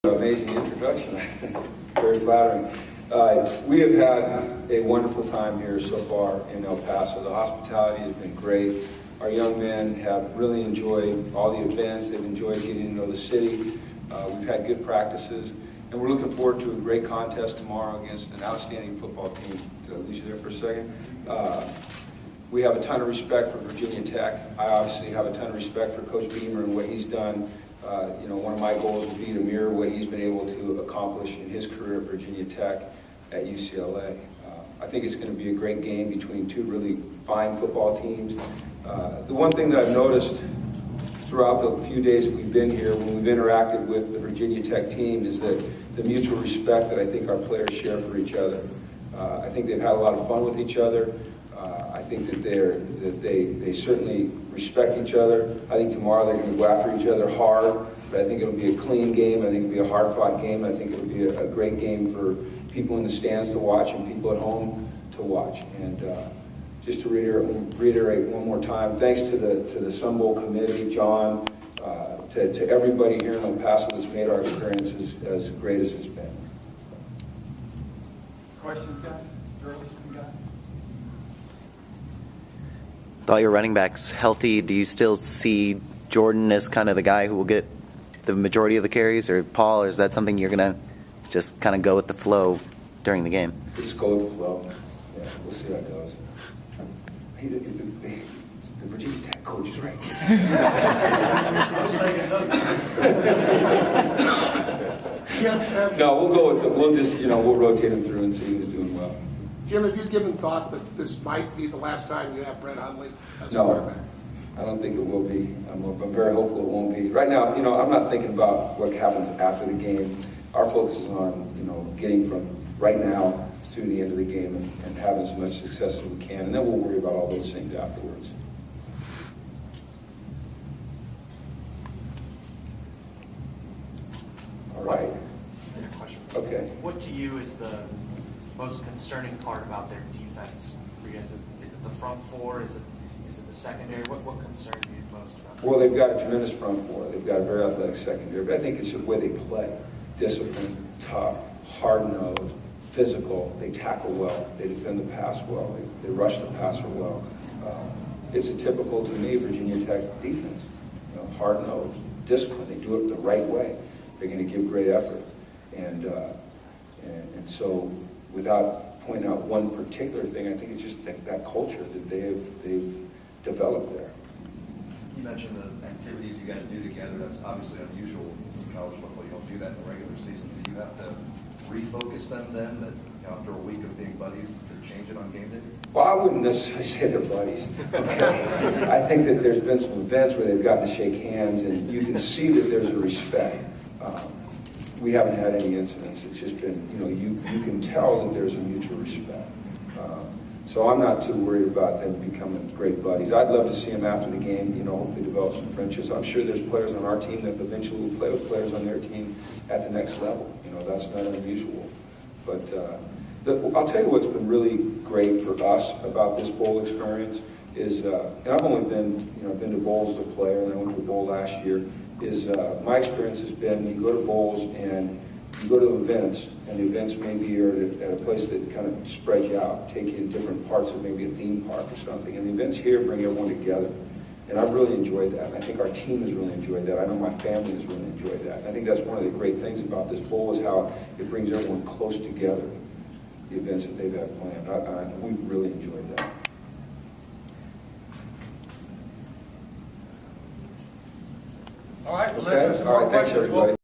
Amazing introduction. Very flattering. We have had a wonderful time here so far in El Paso. The hospitality has been great. Our young men have really enjoyed all the events. They've enjoyed getting to know the city. We've had good practices, and we're looking forward to a great contest tomorrow against an outstanding football team. Did I lose you there for a second? We have a ton of respect for Virginia Tech. I obviously have a ton of respect for Coach Beamer and what he's done. One of my goals would be to mirror what he's been able to accomplish in his career at Virginia Tech at UCLA. I think it's going to be a great game between two really fine football teams. The one thing that I've noticed throughout the few days that we've been here, when we've interacted with the Virginia Tech team, is that the mutual respect that I think our players share for each other. I think they've had a lot of fun with each other. I think that they certainly respect each other. I think tomorrow they're going to go after each other hard, but I think it'll be a clean game. I think it'll be a hard-fought game. I think it'll be a great game for people in the stands to watch and people at home to watch. And just to reiterate one more time, thanks to the Sun Bowl committee, John, to everybody here in El Paso that's made our experience as great as it's been. Questions, guys? Earliest we got? With all your running backs healthy, do you still see Jordan as kind of the guy who will get the majority of the carries, or Paul, or is that something you're going to just kind of go with the flow during the game? Just go with the flow. Yeah, we'll see how it goes. The Virginia Tech coach is right. No, we'll go with it. We'll just, we'll rotate him through and see who's doing well. Jim, have you given thought that this might be the last time you have Brett Hundley as a No, quarterback? I don't think it will be. I'm very hopeful it won't be. Right now, I'm not thinking about what happens after the game. Our focus is on, getting from right now through the end of the game and having as much success as we can, and then we'll worry about all those things afterwards. All right. Okay. What to you is the most concerning part about their defense? For you guys, is it the front four? Is it the secondary? What concerns you most about? Well, they've got a tremendous front four. They've got a very athletic secondary, but I think it's the way they play. Disciplined, tough, hard-nosed, physical. They tackle well. They defend the pass well. They rush the passer well. It's a typical, to me, Virginia Tech defense. Hard-nosed, disciplined. They do it the right way. They're going to give great effort. And so, without pointing out one particular thing, I think it's just that culture that they've developed there. You mentioned the activities you guys do together. That's obviously unusual in college football. You don't do that in the regular season. Do you have to refocus them then, that after a week of being buddies, to change it on game day? Well, I wouldn't necessarily say they're buddies. Okay? I think that there's been some events where they've gotten to shake hands, and you can see that there's a respect. We haven't had any incidents. It's just been, you can tell that there's a mutual respect. So I'm not too worried about them becoming great buddies. I'd love to see them after the game, hopefully develop some friendships. I'm sure there's players on our team that eventually will play with players on their team at the next level. That's not unusual. But I'll tell you what's been really great for us about this bowl experience is, and I've only been, I've been to bowls as a player, and I went to a bowl last year, is my experience has been you go to bowls and you go to events, and the events maybe are at a place that kind of spreads you out, take you in different parts of maybe a theme park or something. And the events here bring everyone together. And I've really enjoyed that. And I think our team has really enjoyed that. I know my family has really enjoyed that. And I think that's one of the great things about this bowl is how it brings everyone close together, the events that they've had planned. We've really enjoyed that. All right, well, Okay. All right, thanks everybody.